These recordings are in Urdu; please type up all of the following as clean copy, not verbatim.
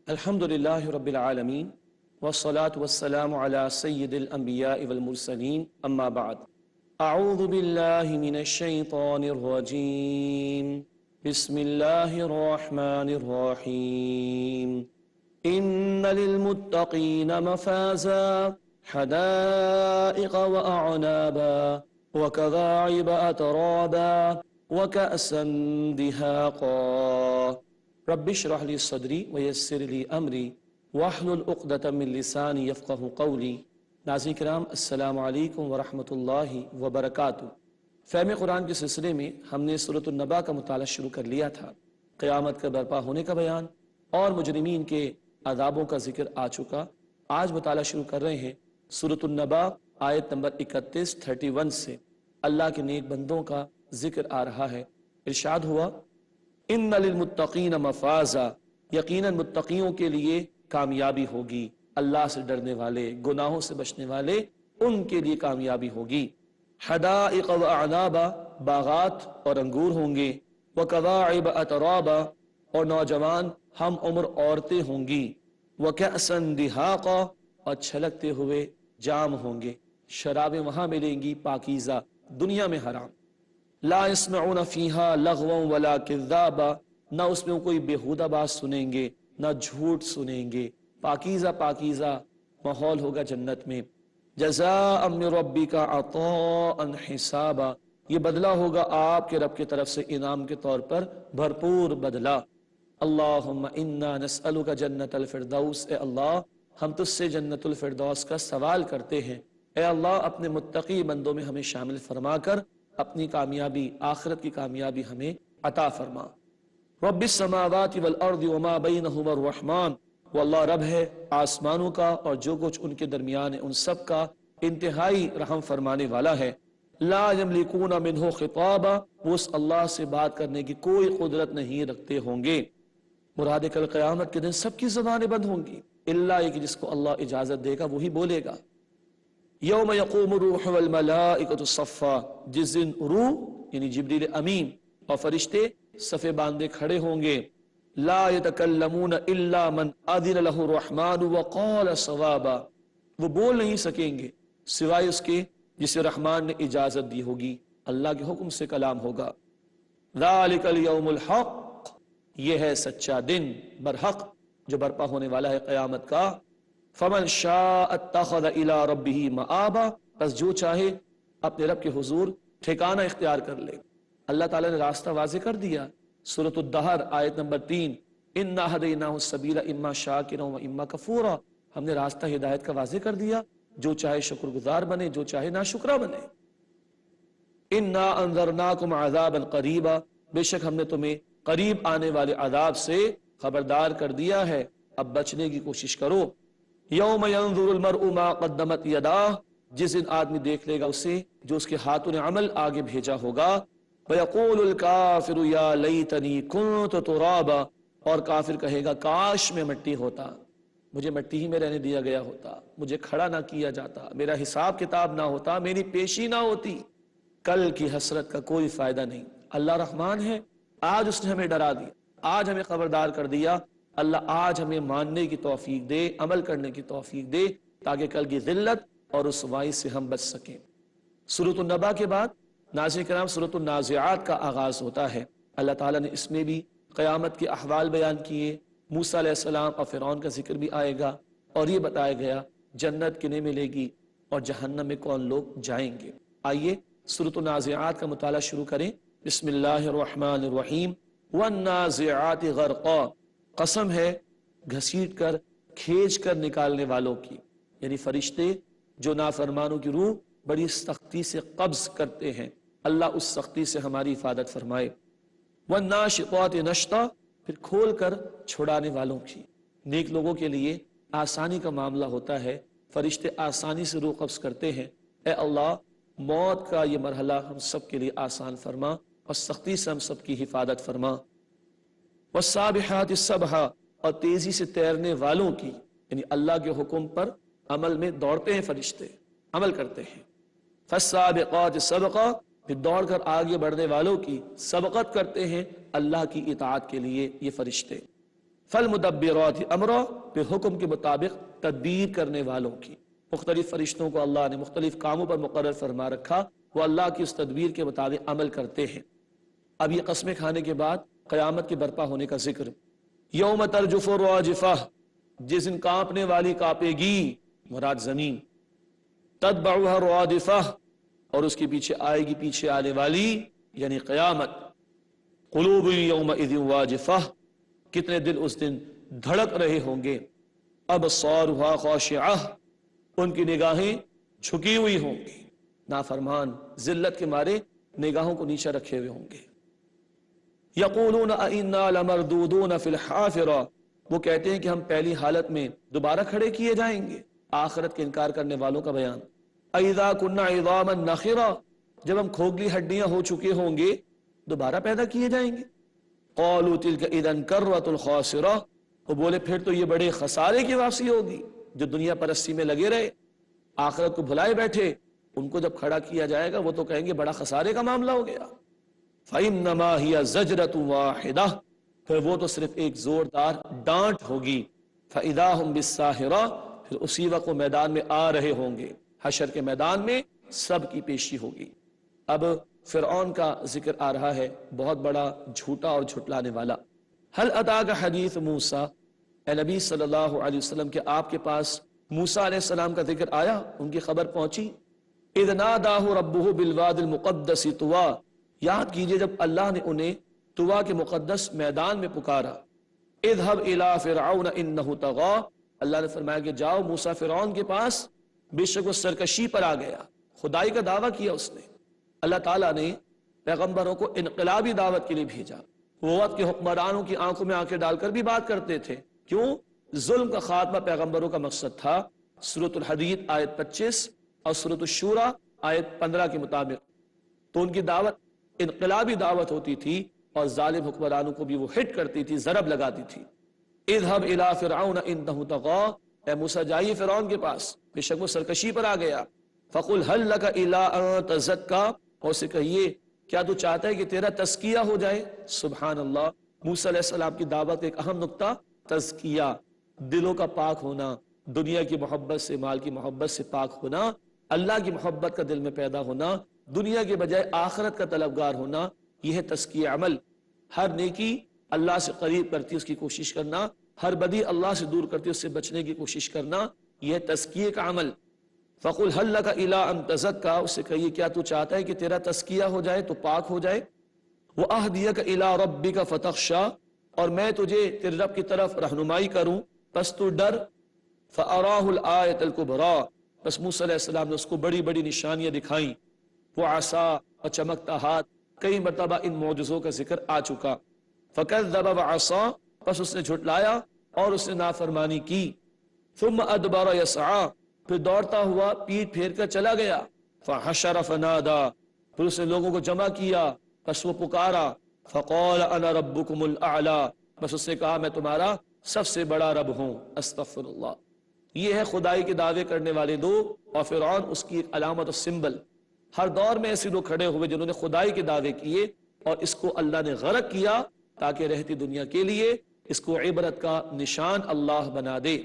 الحمدللہ رب العالمین والصلاة والسلام علی سید الانبیاء والمرسلین اما بعد اعوذ باللہ من الشیطان الرجیم بسم اللہ الرحمن الرحیم ان للمتقین مفازا حدائق واعنابا وکواعب اترابا وکأسا دہاقا رب اشرح لی صدری ویسر لی امری واحلل عقدۃ من لسانی یفقہوا قولی۔ ناظرین کرام السلام علیکم ورحمۃ اللہ وبرکاتہ۔ فہم قرآن کے سلسلے میں ہم نے سورۃ النبا کا مطالعہ شروع کر لیا تھا۔ قیامت کا برپا ہونے کا بیان اور مجرمین کے عذابوں کا ذکر آ چکا۔ آج مطالعہ شروع کر رہے ہیں سورۃ النبا آیت نمبر 31 سے۔ اللہ کے نیک بندوں کا ذکر آ رہا ہے۔ ارشاد ہوا ان للمتقین مفازا، یقیناً متقیوں کے لیے کامیابی ہوگی، اللہ سے ڈرنے والے، گناہوں سے بچنے والے، ان کے لیے کامیابی ہوگی۔ حدائق واعنابا، باغات اور انگور ہوں گے، وکواعب اترابا، اور نوجوان ہم عمر عورتیں ہوں گی، وکأسا دہاقا، اور چھلکتے ہوئے جام ہوں گے۔ شرابیں وہاں ملیں گی پاکیزہ، دنیا میں حرام۔ لا يسمعون فيها لغوا ولا كذابا، نہ اس میں کوئی بیہودہ بات سنیں گے نہ جھوٹ سنیں گے۔ پاکیزہ پاکیزہ ماحول ہوگا جنت میں۔ جزاء من ربک عطاء حسابا، یہ بدلہ ہوگا آپ کے رب کی طرف سے انعام کے طور پر بھرپور بدلہ۔ اللہم انا نسألک جنت الفردوس، اے اللہ ہم تجھ سے جنت الفردوس کا سوال کرتے ہیں۔ اے اللہ اپنے متقی بندوں میں ہمیں شامل فرما کر اپنی کامیابی، آخرت کی کامیابی ہمیں عطا فرما۔ رب السماوات والارض وما بینہما الرحمن، وہ اللہ رب ہے آسمانوں کا اور جو کچھ ان کے درمیان ہے ان سب کا، انتہائی رحم فرمانے والا ہے۔ لا یملکون منہ خطابا، وہ اس اللہ سے بات کرنے کی کوئی قدرت نہیں رکھتے ہوں گے۔ مراد کل قیامت کے دن سب کی زبانیں بند ہوں گی، الا ایک جس کو اللہ اجازت دے گا وہی بولے گا۔ یوم یقوم الروح والملائکۃ صفا، جس دن روح یعنی جبریل امین اور فرشتے صفے باندھے کھڑے ہوں گے۔ لا یتکلمون الا من اذن له الرحمن وقال صوابا، وہ بول نہیں سکیں گے سوائے اس کے جسے رحمان نے اجازت دی ہوگی، اللہ کے حکم سے کلام ہوگا۔ ذالک الیوم الحق، یہ ہے سچا دن برحق جو برپا ہونے والا ہے قیامت کا۔ فمن شاء اتخذ الى ربہ مآبا، بس جو چاہے اپنے رب کے حضور ٹھکانہ اختیار کر لے۔ اللہ تعالیٰ نے راستہ واضح کر دیا۔ سورۃ الدہر آیت نمبر 3، انا ہدیناہ السبیل اما شاکرا و اما کفورا، ہم نے راستہ ہدایت کا واضح کر دیا، جو چاہے شکر گزار بنے، جو چاہے ناشکرا بنے۔ انا انذرناکم عذابا قریبا، بے شک ہم نے تمہیں قریب آنے والے عذاب سے خبردار کر دیا ہے، اب بچنے کی کوشش کرو۔ یوم ینظر المرء ما قدمت یداہ، جس دن آدمی دیکھ لے گا اسے جو اس کے ہاتھوں نے عمل آگے بھیجا ہوگا۔ وَيَقُولُ الْكَافِرُ يَا لَيْتَنِي كُنْتُ تُرَابًا، اور کافر کہے گا کاش میں مٹی ہوتا، مجھے مٹی ہی میں رہنے دیا گیا ہوتا، مجھے کھڑا نہ کیا جاتا، میرا حساب کتاب نہ ہوتا، میری پیشی نہ ہوتی۔ کل کی حسرت کا کوئی فائدہ نہیں۔ اللہ رحمان ہے، آج اس نے ہمیں ڈرا دیا، آج ہمیں خبردار کر دیا۔ اللہ آج ہمیں ماننے کی توفیق دے، عمل کرنے کی توفیق دے، تاکہ کل کی ذلت اور رسوائی سے ہم بچ سکیں۔ سورۃ النبا کے بعد ناظرین کرام سورۃ النازعات کا آغاز ہوتا ہے۔ اللہ تعالیٰ نے اس میں بھی قیامت کے احوال بیان کیے، موسیٰ علیہ السلام اور فرعون کا ذکر بھی آئے گا، اور یہ بتایا گیا جنت کنہیں ملے گی اور جہنم میں کون لوگ جائیں گے۔ آئیے سورۃ النازعات کا مطالعہ شروع کریں۔ بسم اللہ الرحمن الرحیم۔ والنازعات غرقا، قسم ہے گھسیٹ کر کھینچ کر نکالنے والوں کی، یعنی فرشتے جو نافرمانوں کی روح بڑی سختی سے قبض کرتے ہیں، اللہ اس سختی سے ہماری حفاظت فرمائے۔ والناشطات نشطا، پھر کھول کر چھڑانے والوں کی۔ نیک لوگوں کے لیے آسانی کا معاملہ ہوتا ہے، فرشتے آسانی سے روح قبض کرتے ہیں۔ اے اللہ موت کا یہ مرحلہ ہم سب کے لیے آسان فرما اور سختی سے ہم سب کی حفاظت فرما۔ والسابحات سبحا، اور تیزی سے تیرنے والوں کی، یعنی اللہ کے حکم پر عمل میں دوڑتے ہیں فرشتے، عمل کرتے ہیں۔ فالسابقات سبقا، پھر دوڑ کر آگے بڑھنے والوں کی سبقت کرتے ہیں اللہ کی اطاعت کے لیے یہ فرشتے۔ فالمدبرات امرا، پھر حکم کے مطابق تدبیر کرنے والوں کی، مختلف فرشتوں کو اللہ نے مختلف کاموں پر مقرر فرما رکھا، وہ اللہ کی اس تدبیر کے مطابق عمل کرتے ہیں۔ اب یہ قسمیں کھانے کے بعد قیامت کے برپا ہونے کا ذکر۔ یوم ترجف الراجفہ، جس دن کانپنے والی کانپے گی، مراد زمین، تتبعها الرادفہ، اور اس کے پیچھے آئے گی پیچھے آنے والی یعنی قیامت۔ قلوب یومئذ واجفہ، کتنے دل اس دن دھڑک رہے ہوں گے۔ ابصارها خاشعہ، ان کی نگاہیں جھکی ہوئی ہوں گی، نافرمان ذلت کے مارے نگاہوں کو نیچے رکھے ہوئے ہوں گے۔ یقولون انا لمردودون فی الحافرہ، وہ کہتے ہیں کہ ہم پہلی حالت میں دوبارہ کھڑے کیے جائیں گے۔ آخرت کے انکار کرنے والوں کا بیان۔ اذا كنا عظاما نخرا، جب ہم کھوکھلی ہڈیاں ہو چکے ہوں گے دوبارہ پیدا کیے جائیں گے۔ قالوا تلك اذا کرۃ خاسرہ، وہ بولے پھر تو یہ بڑے خسارے کی واپسی ہوگی، جو دنیا پرستی میں لگے رہے، آخرت کو بھلائے بیٹھے، ان کو جب کھڑا کیا جائے گا وہ تو کہیں گے بڑا خسارے کا معاملہ ہو گیا۔ فَإِنَّمَا هِيَ زَجْرَةٌ وَاحِدَةٌ، پھر وہ تو صرف ایک زوردار ڈانٹ ہوگی۔ فَإِذَا هُمْ بِالسَّاهِرَةِ، پھر اسی وقت وہ میدان میں آ رہے ہوں گے، حشر کے میدان میں سب کی پیشی ہوگی۔ اب فرعون کا ذکر آ رہا ہے، بہت بڑا جھوٹا اور جھٹلانے والا۔ هل أتاك حدیث موسیٰ، اے نبی صلی اللہ علیہ وسلم، کہ آپ کے پاس موسیٰ علیہ السلام کا ذکر آیا، ان کی خبر پہنچی؟ اذ ناداہ ربہ بالواد المقدس طویٰ، یاد کیجئے جب اللہ نے انہیں طویٰ کے مقدس میدان میں پکارا۔ اذهب الى فرعون انہ طغیٰ، اللہ نے فرمایا کہ جاؤ موسیٰ فرعون کے پاس، بے شک وہ سرکشی پر آ گیا، خدائی کا دعویٰ کیا اس نے۔ اللہ تعالیٰ نے پیغمبروں کو انقلابی دعوت کے لیے بھیجا۔ وہ وقت کے حکمرانوں کی آنکھوں میں آنکھیں ڈال کر بھی بات کرتے تھے، کیوں؟ ظلم کا خاتمہ پیغمبروں کا مقصد تھا۔ سورۃ الحدید آیت 25 اور سورۃ الشورى آیت 15 کے مطابق تو ان کی دعوت انقلابی دعوت ہوتی تھی، اور ظالم حکمرانوں کو بھی وہ ہٹ کرتی تھی، ضرب لگاتی تھی۔ اذهب الى فرعون انہ طغیٰ، اے موسیٰ جائیے فرعون کے پاس، بے شک وہ سرکشی پر آ گیا۔ فقل هل لك الى ان تزکیٰ، اور اسے کہیے کیا تو چاہتا ہے کہ تیرا تزکیہ ہو جائے؟ سبحان اللہ، موسیٰ علیہ السلام کی دعوت کا ایک اہم نقطہ تزکیہ، دلوں کا پاک ہونا، دنیا کی محبت سے، مال کی محبت سے پاک ہونا، اللہ کی محبت کا دل میں پیدا ہونا، دنیا کے بجائے آخرت کا طلبگار ہونا، یہ ہے تزکیہ عمل۔ ہر نیکی اللہ سے قریب کرتی اس کی کوشش کرنا، ہر بدی اللہ سے دور کرتی اس سے بچنے کی کوشش کرنا، یہ ہے تزکیہ کا عمل۔ فَقُلْ هَلْ لَكَ إِلَىٰ أَن تَزَكَّىٰ، اس سے کہیے کیا تو چاہتا ہے کہ تیرا تزکیہ ہو جائے تو پاک ہو جائے۔ وَأَهْدِيَكَ إِلَىٰ رَبِّكَ فَتَخْشَىٰ، اور میں تجھے تیرے رب کی طرف رہنمائی کروں پس تو ڈر۔ فَأَرَاهُ الْآيَةَ الْكُبْرَىٰ، بس موسیٰ علیہ السلام نے اس کو بڑی بڑی نشانیاں دکھائیں۔ وَعَصَا، اور چمکتا ہاتھ، کئی مرتبہ ان معجزوں کا ذکر آ چکا۔ فَكَذَّبَ وَعَصَا، پس اس نے جھٹلایا اور اس نے نافرمانی کی۔ ثُمَّ أَدْبَرَ يَسْعَىٰ، پھر دوڑتا ہوا پیٹ پھیر کر چلا گیا۔ فَحَشَرَ فَنَادَىٰ، پھر اس نے لوگوں کو جمع کیا، پس وہ پکارا۔ فَقَالَ أَنَا رَبُّكُمُ الْأَعْلَىٰ، بس اس نے کہا میں تمہارا سب سے بڑا رب ہوں۔ استغفر اللہ۔ یہ ہے خدائی کے دعوے کرنے والے دو، اور فرعون اس کی ایک علامت و سمبل۔ ہر دور میں ایسے لوگ کھڑے ہوئے جنہوں نے خدائی کے دعوے کیے، اور اس کو اللہ نے غرق کیا تاکہ رہتی دنیا کے لیے اس کو عبرت کا نشان اللہ بنا دے۔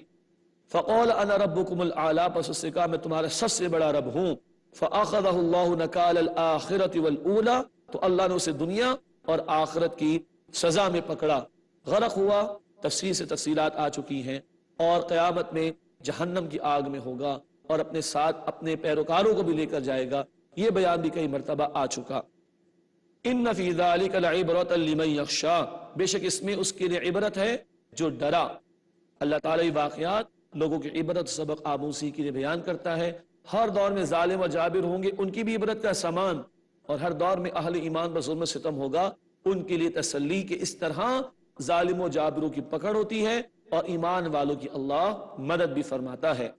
فَقَالَ أَنَا رَبُّكُمُ الْأَعْلَىٰ، پس اس نے کہا میں تمہارا سب سے بڑا رب ہوں۔ فَأَخَذَهُ اللَّهُ نَكَالَ الْآخِرَةِ وَالْأُولَىٰ، تو اللہ نے اسے دنیا اور آخرت کی سزا میں پکڑا، غرق ہوا۔ تفصیل سے تفصیلات آ چکی ہیں، اور قیامت میں جہنم کی آگ میں ہوگا، اور اپنے ساتھ اپنے پیروکاروں کو بھی لے کر جائے گا، یہ بیان بھی کئی مرتبہ آ چکا۔ إِنَّ فِي ذَلِكَ لَعِبْرَةً لِمَن يَخْشَىٰ، بے شک اس میں اس کے لیے عبرت ہے جو ڈرا۔ اللہ تعالیٰ یہ واقعات لوگوں کی عبرت سبق آموزی کے لیے بیان کرتا ہے۔ ہر دور میں ظالم و جابر ہوں گے، ان کی بھی عبرت کا سامان، اور ہر دور میں اہل ایمان پر ظلم و ستم ہوگا، ان کے لیے تسلی کہ اس طرح ظالم و جابروں کی پکڑ ہوتی ہے، اور ایمان والوں کی اللہ مدد بھی فرماتا ہے۔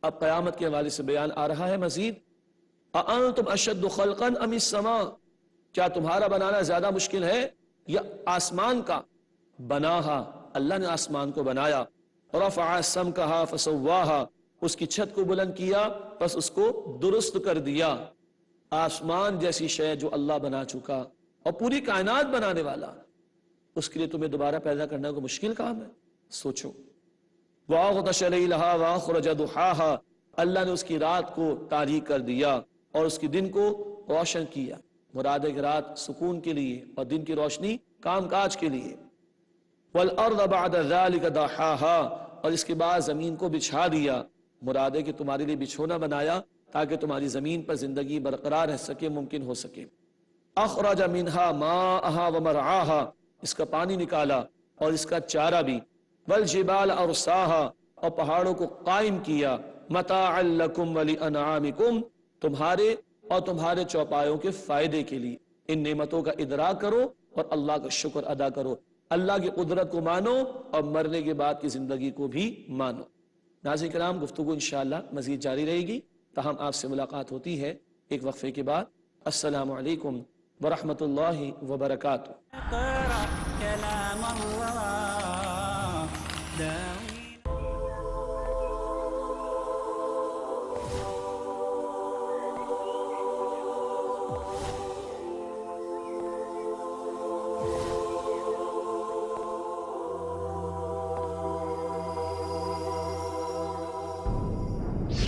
اب قیامت کے حوالے سے بیان آ رہا ہے مزید۔ أَأَنْتُمْ أَشَدُّ خَلْقًا أَمِ السَّمَاءُ، کیا تمہارا بنانا زیادہ مشکل ہے یا آسمان کا؟ بناها، اللہ نے آسمان کو بنایا۔ رفع سمکها فسواها، اس کی چھت کو بلند کیا پس اس کو درست کر دیا۔ آسمان جیسی شے جو اللہ بنا چکا، اور پوری کائنات بنانے والا، اس کے لیے تمہیں دوبارہ پیدا کرنا کوئی مشکل کام ہے؟ سوچو۔ وَأَغْطَشَ لَيْلَهَا وَأَخْرَجَ ضُحَاهَا، اللہ نے اس کی رات کو تاریک کر دیا اور اس کی دن کو روشن کیا۔ مراد ہے کہ رات سکون کے لیے اور دن کی روشنی کام کاج کے لیے۔ وَالْأَرْضَ بَعْدَ ذَلِكَ دَحَاهَا، اور اس کے بعد زمین کو بچھا دیا۔ مراد ہے کہ تمہارے لیے بچھونا بنایا تاکہ تمہاری زمین پر زندگی برقرار رہ سکے، ممکن ہو سکے۔ اخرج منها ماءها ومرعاها، اس کا پانی نکالا اور اس کا چارہ بھی۔ والجبال ارساها، اور پہاڑوں کو قائم کیا۔ متاعا لکم ولانعامکم، تمہارے اور تمہارے چوپایوں کے فائدے کے لیے۔ ان نعمتوں کا ادراک کرو اور اللہ کا شکر ادا کرو، اللہ کی قدرت کو مانو اور مرنے کے بعد کی زندگی کو بھی مانو۔ ناظرین کرام، گفتگو انشاءاللہ مزید جاری رہے گی، تاہم آپ سے ملاقات ہوتی ہے ایک وقفے کے بعد۔ السلام علیکم ورحمۃ اللہ وبرکاتہ۔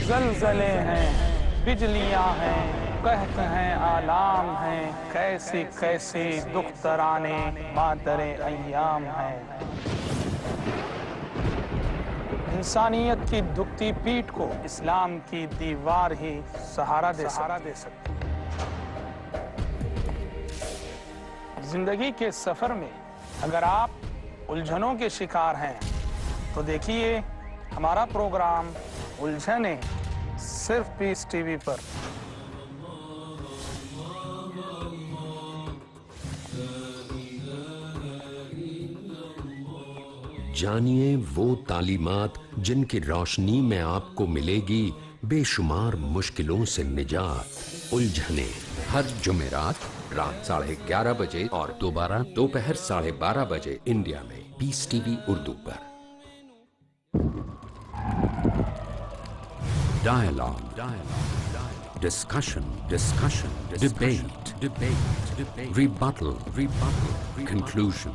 زلزلے ہیں، بجلیاں ہیں، قحط ہیں، آلام ہیں، کیسے کیسے دکھ ترانے مادر ایام ہیں۔ انسانیت کی دکھتی پیٹھ کو اسلام کی دیوار ہی سہارا دے سکتی۔ زندگی کے سفر میں اگر آپ الجھنوں کے شکار ہیں تو دیکھیے ہمارا پروگرام الجھنیں، صرف پیس ٹی وی پر۔ جانیے وہ تعلیمات جن کی روشنی میں آپ کو ملے گی بے شمار مشکلوں سے نجات۔ الجھنیں، ہر جمعرات رات 11:30 بجے اور دوبارہ دوپہر 12:30 بجے انڈیا میں پیس T V Urdu per. Dialogue, discussion, debate, rebuttal, conclusion.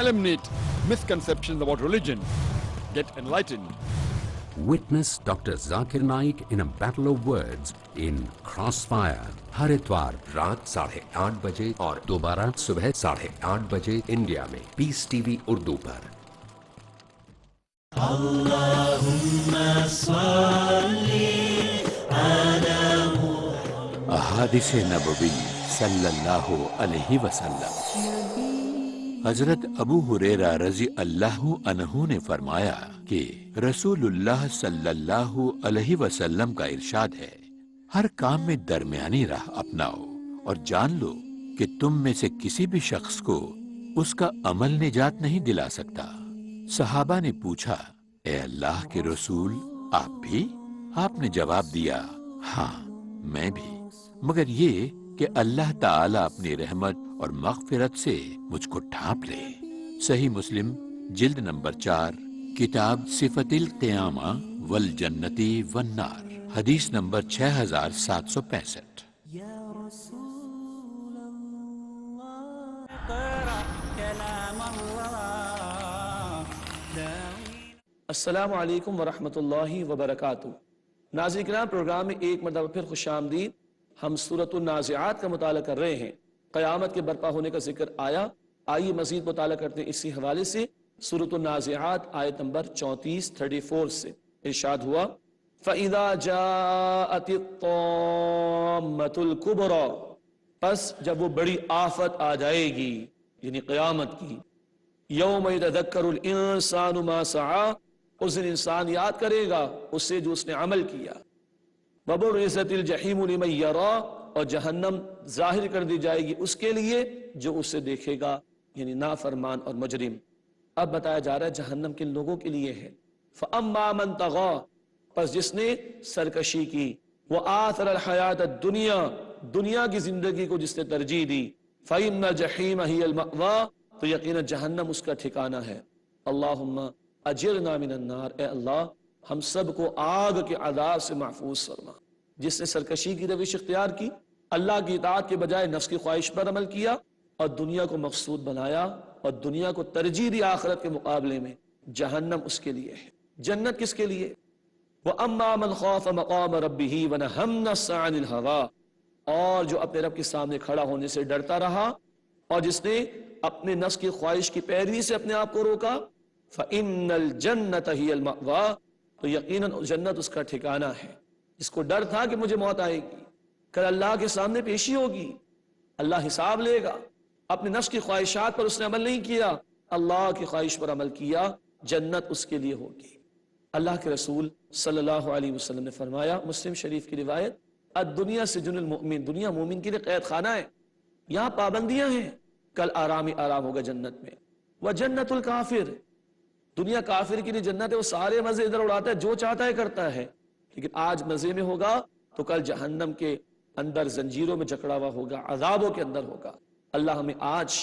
Eliminate misconceptions about religion. Get enlightened. Witness Dr. Zakir Naik in a battle of words in Crossfire. ہر اتوار رات 8:30 بجے اور دوبارہ صبح 8:30 بجے انڈیا میں پیس ٹی وی اردو پر۔ احادیث نبوی صلی اللہ علیہ وسلم۔ حضرت ابو ہریرہ رضی اللہ عنہ نے فرمایا کہ رسول اللہ صلی اللہ علیہ وسلم کا ارشاد ہے، ہر کام میں درمیانی راہ اپناؤ اور جان لو کہ تم میں سے کسی بھی شخص کو اس کا عمل نجات نہیں دلا سکتا۔ صحابہ نے پوچھا، اے اللہ کے رسول، آپ بھی؟ آپ نے جواب دیا، ہاں میں بھی، مگر یہ کہ اللہ تعالیٰ اپنی رحمت اور مغفرت سے مجھ کو ڈھانپ لے۔ صحیح مسلم جلد نمبر 4، کتاب صفت القیامہ والجنتی والنار، حدیث نمبر 6765۔ السلام علیکم ورحمۃ اللہ وبرکاتہ۔ ناظرین کرام، پروگرام میں ایک مرتبہ پھر خوش آمدید۔ ہم سورۃ النازعات کا مطالعہ کر رہے ہیں۔ قیامت کے برپا ہونے کا ذکر آیا، آئیے مزید مطالعہ کرتے ہیں اسی حوالے سے۔ سورۃ النازعات آیت نمبر 34 سے ارشاد ہوا، فَإِذَا جَاءَتِ الطَّامَّةُ الْكُبْرَى، پس جب وہ بڑی آفت آ جائے گی، یعنی قیامت کی، یوم یتذکر الانسان ما سعی، اس دن انسان یاد کرے گا اس سے جو اس نے عمل کیا، وبرزت الجحیم لمن یری، اور جہنم ظاہر کر دی جائے گی اس کے لیے جو اسے دیکھے گا، یعنی نافرمان اور مجرم۔ اب بتایا جا رہا ہے جہنم کن لوگوں کے لیے ہے۔ فَأَمَّا مَن طَغَىٰ، پس جس نے سرکشی کی، وَآثَرَ الْحَيَاةَ الدُّنْيَا، دنیا کی زندگی کو جس نے ترجیح دی، فَإِنَّ الْجَحِيمَ هِيَ الْمَأْوَىٰ، تو یقیناً جہنم اس کا ٹھکانہ ہے۔ اللہم اجرنا من النار، اے اللہ ہم سب کو آگ کے عذاب سے محفوظ فرما۔ جس نے سرکشی کی روش اختیار کی، اللہ کی اطاعت کے بجائے نفس کی خواہش پر عمل کیا اور دنیا کو مقصود بنایا، اور دنیا کو ترجیح دی آخرت کے مقابلے میں، جہنم اس کے لیے ہے۔ جنت کس کے لیے؟ وَأَمَّا مَنْ خَافَ مَقَامَ رَبِّهِ وَنَهَى النَّفْسَ عَنِ الْهَوَىٰ، اور جو اپنے رب کے سامنے کھڑا ہونے سے ڈرتا رہا اور جس نے اپنے نفس کی خواہش کی پیروی سے اپنے آپ کو روکا، فَإِنَّ الْجَنَّةَ هِيَ الْمَأْوَىٰ، تو یقیناً جنت اس کا ٹھکانہ ہے۔ جس کو ڈر تھا کہ مجھے موت آئے گی، کل اللہ کے سامنے پیشی ہوگی، اللہ حساب لے گا، اپنے نفس کی خواہشات پر اس نے عمل نہیں کیا، اللہ کی خواہش پر عمل کیا، جنت اس کے لیے ہوگی۔ اللہ کے رسول صلی اللہ علیہ وسلم نے فرمایا، مسلم شریف کی روایت، الدنیا سجن المؤمن، دنیا مومن کے لیے قید خانہ ہے، یہاں پابندیاں ہیں، کل آرام ہی آرام ہوگا جنت میں۔ وجنت الکافر، دنیا کافر کے لیے جنت ہے، وہ سارے مزے ادھر اڑاتا ہے، جو چاہتا ہے کرتا ہے، لیکن آج مزے میں ہوگا تو کل جہنم کے اندر زنجیروں میں جکڑا ہوا ہوگا، عذابوں کے اندر ہوگا۔ اللہ ہمیں آج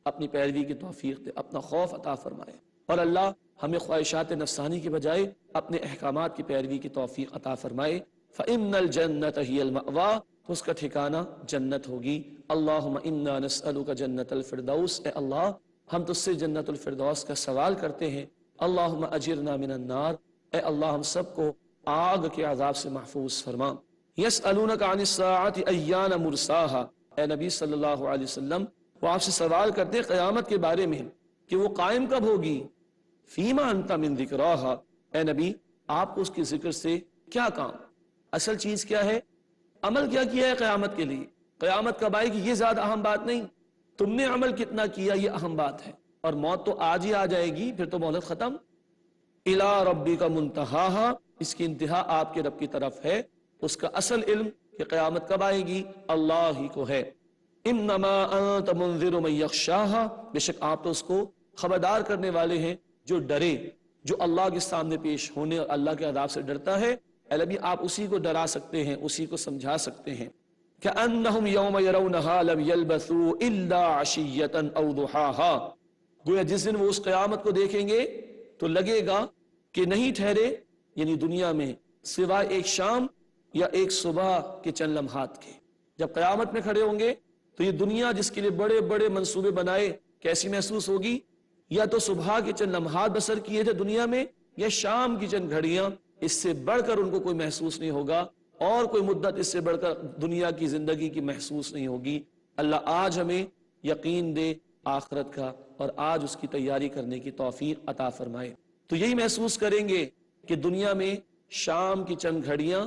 اپنی پیروی کی توفیق دے، اپنا خوف عطا فرمائے، اور اللہ ہمیں خواہشات نفسانی کے بجائے اپنے احکامات کی پیروی کی توفیق عطا فرمائے۔ فَإِنَّ الْجَنَّةَ هِيَ الْمَأْوَىٰ، تو اس کا ٹھکانہ جنت ہوگی۔ اللہم انا نسألک جنت الفردوس، اے اللہ ہم تجھ سے جنت الفردوس کا سوال کرتے ہیں۔ اللہم اجرنا من النار، اے اللہ ہم سب کو آگ کے عذاب سے محفوظ فرما۔ یسألونک عن الساعۃ ایان مرساها، اے نبی صلی اللہ علیہ وسلم وہ آپ سے سوال کرتے ہیں قیامت کے بارے میں کہ وہ قائم کب ہوگی۔ فیما انت من ذکراها، اے نبی آپ کو اس کے ذکر سے کیا کام، اصل چیز کیا ہے، عمل کیا کیا ہے قیامت کے لیے، قیامت کب آئے گی یہ زیادہ اہم بات نہیں، تم نے عمل کتنا کیا یہ اہم بات ہے، اور موت تو آج ہی آ جائے گی، پھر تو مہلت ختم۔ الی ربک منتہاہا، اس کی انتہا آپ کے رب کی طرف ہے، اس کا اصل علم کہ قیامت کب آئے گی اللہ ہی کو ہے۔ انما انت منذر من یخشاہا، بے شک آپ تو اس کو خبردار کرنے والے ہیں جو ڈرے، جو اللہ کے سامنے پیش ہونے اور اللہ کے عذاب سے ڈرتا ہے، اے نبی آپ اسی کو ڈرا سکتے ہیں، اسی کو سمجھا سکتے ہیں۔ کأنہم یوم یرونہا لم یلبثوا الا عشیۃ او ضحاہا، گویا جس دن وہ اس قیامت کو دیکھیں گے تو لگے گا کہ نہیں ٹھہرے، یعنی دنیا میں، سوائے ایک شام یا ایک صبح کے چند لمحات کے۔ جب قیامت میں کھڑے ہوں گے تو یہ دنیا جس کے لیے بڑے بڑے منصوبے بنائے کیسی محسوس ہوگی، یا تو صبح کے چند لمحات بسر کیے تھے دنیا میں، یا شام کی چند گھڑیاں، اس سے بڑھ کر ان کو کوئی محسوس نہیں ہوگا، اور کوئی مدت اس سے بڑھ کر دنیا کی زندگی کی محسوس نہیں ہوگی۔ اللہ آج ہمیں یقین دے آخرت کا، اور آج اس کی تیاری کرنے کی توفیق عطا فرمائے۔ تو یہی محسوس کریں گے کہ دنیا میں شام کی چند گھڑیاں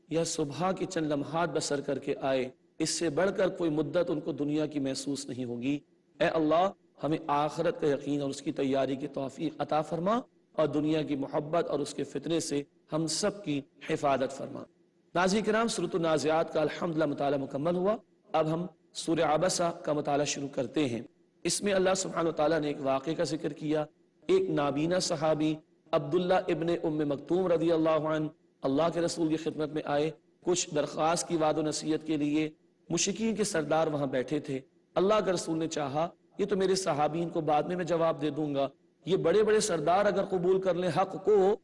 یا صبح کی چند لمحات بسر کر کے آئے، اس سے بڑھ کر کوئی مدت ان کو دنیا کی محسوس نہیں ہوگی۔ اے اللہ ہمیں آخرت کا یقین اور اس کی تیاری کی توفیق عطا فرما، اور دنیا کی محبت اور اس کے فتنے سے ہم سب کی حفاظت فرما۔ ناظرین کرام، سورۃ النازعات کا الحمدللہ مطالعہ مکمل ہوا، اب ہم سورہ عبسہ کا مطالعہ شروع کرتے ہیں۔ اس میں اللہ سبحانہ وتعالیٰ نے ایک واقعے کا ذکر کیا، ایک نابینا صحابی عبداللہ ابن ام مکتوم رضی اللہ عنہ اللہ کے رسول کی خدمت میں آئے، کچھ درخواست کی وعد و نصیحت کے لیے۔ مشرکین کے سردار وہاں بیٹھے تھے، اللہ کے رسول نے چاہا یہ تو میرے صحابین کو بعد میں جواب دے دوں گا، یہ بڑے بڑے سردار اگر قبول کر لیں حق کو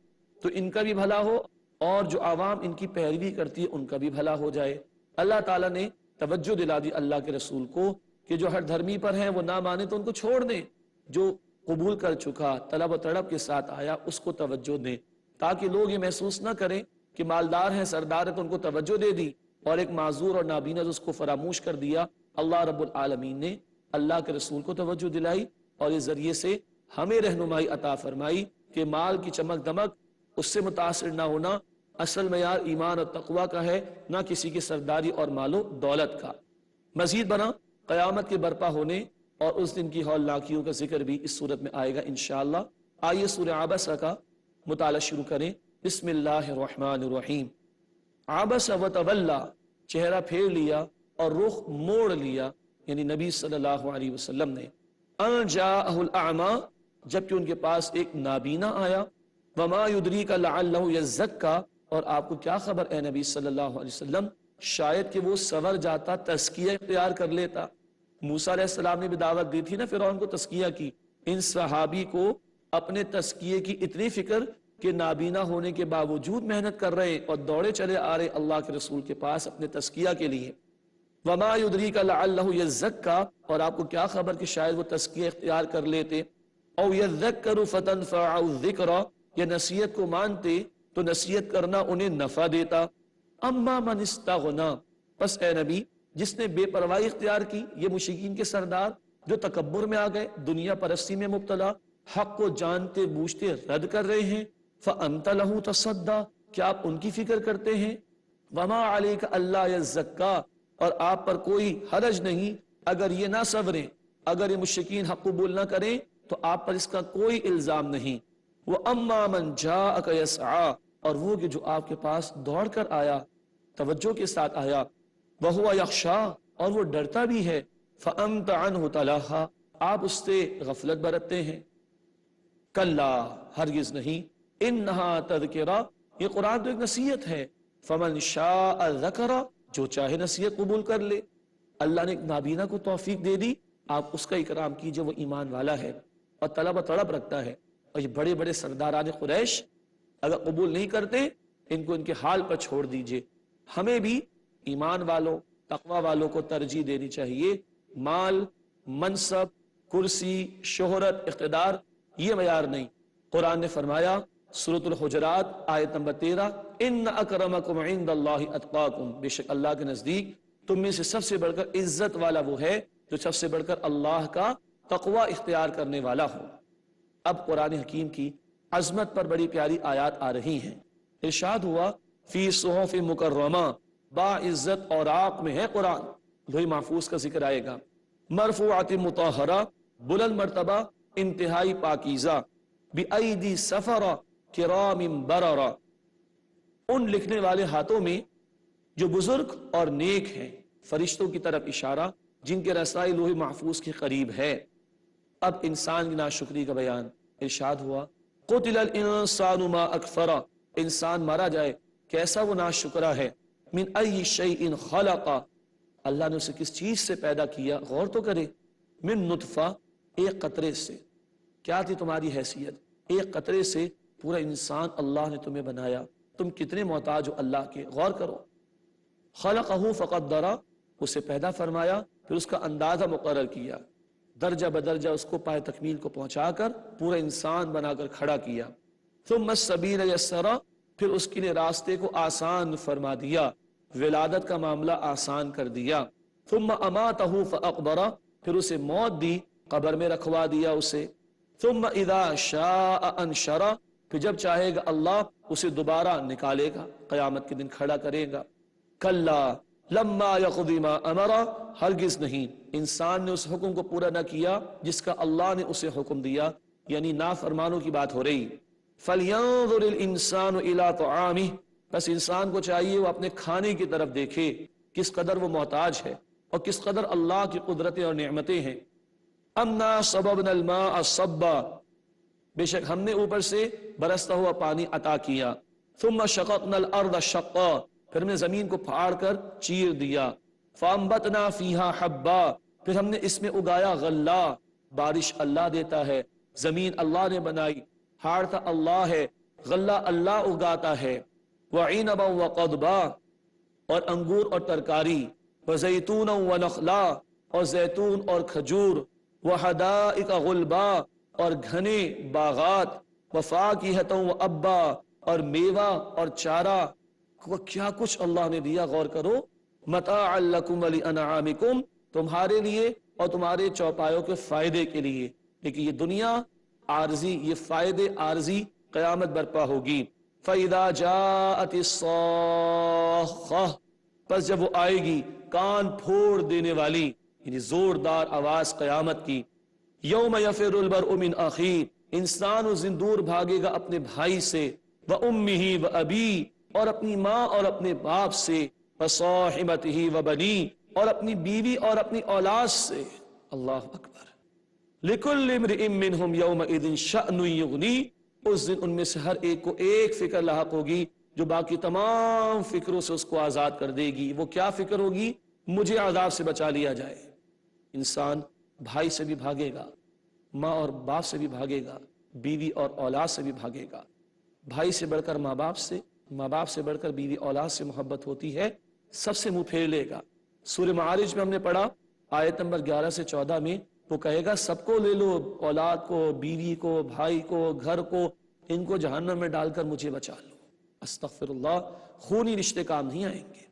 تو ان کا بھی بھلا ہو، اور جو عوام ان کی پیروی کرتی ہے ان کا بھی بھلا ہو جائے۔ اللہ تعالیٰ نے توجہ دلا دی اللہ کے رسول کو کہ جو ہر دھرمی پر ہیں وہ نہ مانے تو ان کو چھوڑ دیں، جو قبول کر چکا طلب و تڑپ کے ساتھ آیا اس کو توجہ دیں، تاکہ لوگ یہ محسوس نہ کریں کہ مالدار ہیں سردار ہیں تو ان کو توجہ دے دی، اور ایک معذور اور نابینا اس کو فراموش کر دیا۔ اللہ رب العالمین نے اللہ کے رسول کو توجہ دلائی، اور اس ذریعے سے ہمیں رہنمائی عطا فرمائی کہ مال کی چمک دمک اس سے متاثر نہ ہونا، اصل معیار ایمان اور تقوی کا ہے، نہ کسی کی سرداری اور مال و دولت کا۔ مزید بنا قیامت کے برپا ہونے اور اس دن کی ہولناکیوں کا ذکر بھی اس صورت میں آئے گا انشاءاللہ۔ آئیے سورہ عبسہ کا مطالعہ شروع کریں۔ بسم اللہ الرحمن الرحیم۔ عبس و تولی، چہرہ پھیر لیا اور رخ موڑ لیا، یعنی نبی صلی اللہ علیہ وسلم نے۔ ان جاءہ الاعمى، جبکہ ان کے پاس ایک نابینا آیا۔ وما یدریک لعلہ یزکا، اور آپ کو کیا خبر اے نبی صلی اللہ علیہ وسلم، شاید کہ وہ سور جاتا، تزکیہ اختیار کر لیتا۔ موسیٰ علیہ السلام نے بھی دعوت دی تھی نا فرعون کو تزکیہ کی، ان صحابی کو اپنے تزکیے کی اتنی فکر کہ نابینا ہونے کے باوجود محنت کر رہے اور دوڑے چلے آ رہے اللہ کے رسول کے پاس اپنے تزکیہ کے لیے۔ وما یدریک لعلہ یزکا، اور آپ کو کیا خبر کہ شاید وہ تزکیہ اختیار کر لیتے، او یذکر فتنفعہ الذکرى، یا نصیحت کو مانتے تو نصیحت کرنا انہیں نفع دیتا۔ اما من استغنا، پس اے نبی جس نے بے پرواہی اختیار کی، یہ مشرکین کے سردار جو تکبر میں آ گئے، دنیا پرستی میں مبتلا، حق کو جانتے بوجھتے رد کر رہے ہیں، فَأَنْتَ لَهُ تَصَدَّى، کیا آپ ان کی فکر کرتے ہیں؟ وَمَا عَلَيْكَ أَلَّا يَزَّكَّى، اور آپ پر کوئی حرج نہیں اگر یہ نہ صبریں، اگر یہ مشرکین حق قبول نہ کریں تو آپ پر اس کا کوئی الزام نہیں۔ وَأَمَّا مَنْ جَاءَكَ يَسْعَى، اور وہ کہ جو آپ کے پاس دوڑ کر آیا، توجہ کے ساتھ آیا، وَهُوَ يَخْشَى، اور وہ ڈرتا بھی ہے، فَأَنْتَ عَنْهُ تَلَاهَا، آپ اس سے غفلت برتتے ہیں۔ کلا، ہرگز نہیں، انہا تذکرہ، یہ قرآن تو ایک نصیحت ہے، فمن شاء ذکر، جو چاہے نصیحت قبول کر لے۔ اللہ نے ایک نابینا کو توفیق دے دی، آپ اس کا اکرام کیجئے، وہ ایمان والا ہے اور طلب و طلب رکھتا ہے۔ اور یہ بڑے بڑے سرداران قریش اگر قبول نہیں کرتے، ان کو ان کے حال پر چھوڑ دیجئے۔ ہمیں بھی ایمان والوں، تقوی والوں کو ترجیح دینی چاہیے۔ مال، منصب، کرسی، شہرت، اقتدار، یہ معیار نہیں۔ قرآن نے فرمایا سورۃ الحجرات آیت نمبر 13، ان اکرمکم عند اللہ اتقاکم، بے شک اللہ کے نزدیک تم میں سے سب سے بڑھ کر عزت والا وہ ہے جو سب سے بڑھ کر اللہ کا تقوی اختیار کرنے والا ہو۔ اب قرآن حکیم کی عظمت پر بڑی پیاری آیات آ رہی ہیں۔ ارشاد ہوا فی صحف مکرمہ، با عزت اوراق میں ہے قرآن، لوح محفوظ کا ذکر آئے گا، مرفوعات مطہرہ، بلند مرتبہ، انتہائی پاکیزہ، بِأَيْدِي سَفَرَ کرام بررہ، ان لکھنے والے ہاتھوں میں جو بزرگ اور نیک ہیں، فرشتوں کی طرف اشارہ جن کے رسائی لوح محفوظ کے قریب ہے۔ اب انسان کی ناشکری کا بیان۔ ارشاد ہوا قتل الانسان ما اکفرہ، انسان مارا جائے کیسا وہ ناشکرا ہے، من ای شیء خلق، اللہ نے اسے کس چیز سے پیدا کیا، غور تو کرے، من نطفہ، ایک قطرے سے۔ کیا تھی تمہاری حیثیت؟ ایک قطرے سے پورا انسان اللہ نے تمہیں بنایا، تم کتنے محتاج ہو اللہ کے، غور کرو۔ خلقہ فقدرہ، اسے پیدا فرمایا، پھر اس کا اندازہ مقرر کیا، درجہ بدرجہ اس کو پائے تکمیل کو پہنچا کر پورا انسان بنا کر کھڑا کیا۔ ثم السبیل یسرہ، پھر اس کے لیے راستے کو آسان فرما دیا، ولادت کا معاملہ آسان کر دیا۔ ثم اماتہ فاقبرہ، پھر اسے موت دی، قبر میں رکھوا دیا اسے۔ ثم اذا شاء انشرہ، پھر جب چاہے گا اللہ اسے دوبارہ نکالے گا، قیامت کے دن کھڑا کرے گا۔ کلا لما یقضی ما امرہ، ہرگز نہیں، انسان نے اس حکم کو پورا نہ کیا جس کا اللہ نے اسے حکم دیا، یعنی نافرمانوں کی بات ہو رہی۔ فَلْيَنظُرِ الْإِنسَانُ إِلَىٰ طَعَامِهِ، بس انسان کو چاہیے وہ اپنے کھانے کی طرف دیکھے، کس قدر وہ محتاج ہے اور کس قدر اللہ کی قدرتیں اور نعمتیں ہیں۔ اَنَّا صَبَبْنَا الْمَاءَ صَبًّا، بے شک ہم نے اوپر سے برستا ہوا پانی عطا کیا۔ ثُمَّ شَقَقْنَا الْأَرْضَ شَقًّا، پھر ہم نے زمین کو پھاڑ کر چیر دیا۔ فَأَنبَتْنَا فِيهَا حَبًّا، پھر ہم نے اس میں اگایا غلہ، بارش اللہ دیتا ہے، زمین اللہ نے بنائی، ہاڑتا اللہ ہے، غلہ اللہ اگاتا ہے۔ وَعِنَبًا وَقَضْبًا، اور انگور اور ترکاری، وَزَيْتُونًا وَنَخْلًا، اور زیتون اور کھجور، وَحَدَائِقَ غُلْبًا، اور گھنے باغات، وَفَاكِهَةً وَأَبًّا، اور میوہ اور چارہ، کیا کچھ اللہ نے دیا، غور کرو۔ مَتَاعًا لَكُمْ وَلِأَنْعَامِكُمْ، تمہارے لیے اور تمہارے چوپایوں کے فائدے کے لیے، لیکن یہ دنیا عارضی، یہ فائدے عارضی، قیامت برپا ہوگی۔ فَإِذَا جَاءَتِ الصَّاخَّةُ، پس جب وہ آئے گی کان پھوڑ دینے والی، یعنی زوردار آواز قیامت کی۔ یوم یفر المرء من اخیہ، انسان اس دن دور بھاگے گا اپنے بھائی سے، وَأُمِّهِ وَأَبِيهِ، اور اپنی ماں اور اپنے باپ سے، وَصَاحِبَتِهِ وَبَنِيهِ، اور اپنی بیوی اور اپنی اولاد سے۔ اللہ اکبر۔ لِكُلِّ امْرِئٍ مِّنْهُمْ يَوْمَئِذٍ شَأْنٌ يُغْنِيهِ، اس دن ان میں سے ہر ایک کو ایک فکر لاحق ہوگی جو باقی تمام فکروں سے اس کو آزاد کر دے گی۔ وہ کیا فکر ہوگی؟ مجھے عذاب سے بچا لیا جائے۔ انسان بھائی سے بھی بھاگے گا، ماں اور باپ سے بھی بھاگے گا، بیوی اور اولاد سے بھی بھاگے گا۔ بھائی سے بڑھ کر ماں باپ سے، ماں باپ سے بڑھ کر بیوی اولاد سے محبت ہوتی ہے، سب سے منہ پھیر لے گا۔ سورہ معارج میں ہم نے پڑھا آیت نمبر 11 سے 14 میں وہ کہے گا سب کو لے لو، اولاد کو، بیوی کو، بھائی کو، گھر کو، ان کو جہنم میں ڈال کر مجھے بچا لو۔ استغفر اللہ، خونی رشتے کام نہیں آئیں گے۔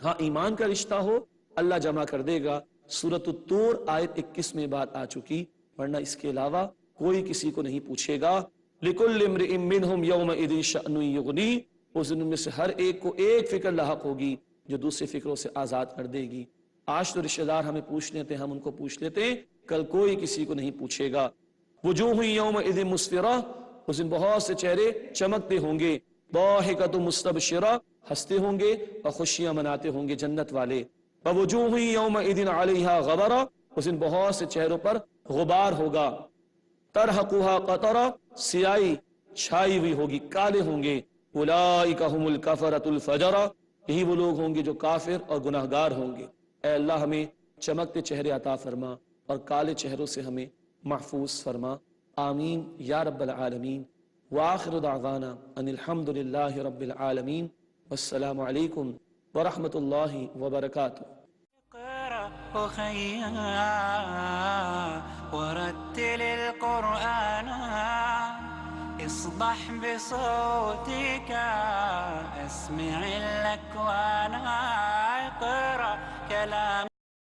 ہاں ایمان کا رشتہ ہو اللہ جمع کر دے گا۔ سورۃ الطور آیت 21 میں بات آ چکی، ورنہ اس کے علاوہ کوئی کسی کو نہیں پوچھے گا۔ لِكُلِّ امْرِئٍ مِّنْهُمْ يَوْمَئِذٍ شَأْنٌ يُغْنِيهِ، اس دن میں سے ہر ایک کو ایک فکر لاحق ہوگی جو دوسرے فکروں سے آزاد کر دے گی۔ آج تو رشتہ دار ہمیں پوچھ لیتے ہیں، ہم ان کو پوچھ لیتے ہیں، کل کوئی کسی کو نہیں پوچھے گا۔ وجوہ یومئذ مسفرہ، اس دن بہت سے چہرے چمکتے ہوں گے، ضاحکۃ مستبشرہ، ہنستے ہوں گے اور خوشیاں مناتے ہوں گے جنت والے۔ ووجوہ یومئذ علیہا غبرہ، اس دن بہت سے چہروں پر غبار ہوگا۔ ترہقھا قطرہ، سیاہی چھائی ہوئی ہوگی، کالے ہوں گے۔ اولئک ھم الکفرۃ الفجرہ، یہی وہ لوگ ہوں گے جو کافر اور گناہگار ہوں گے۔ اے اللہ ہمیں چمکتے چہرے عطا فرما اور کالے چہروں سے ہمیں محفوظ فرما، آمین یا رب العالمین۔ وآخر دعوانا ان الحمد للہ رب العالمین، والسلام علیکم ورحمۃ اللہ وبرکاتہ۔ ورتل القرآن اصبح بصوتك اسمع الأكوان اقرأ كلام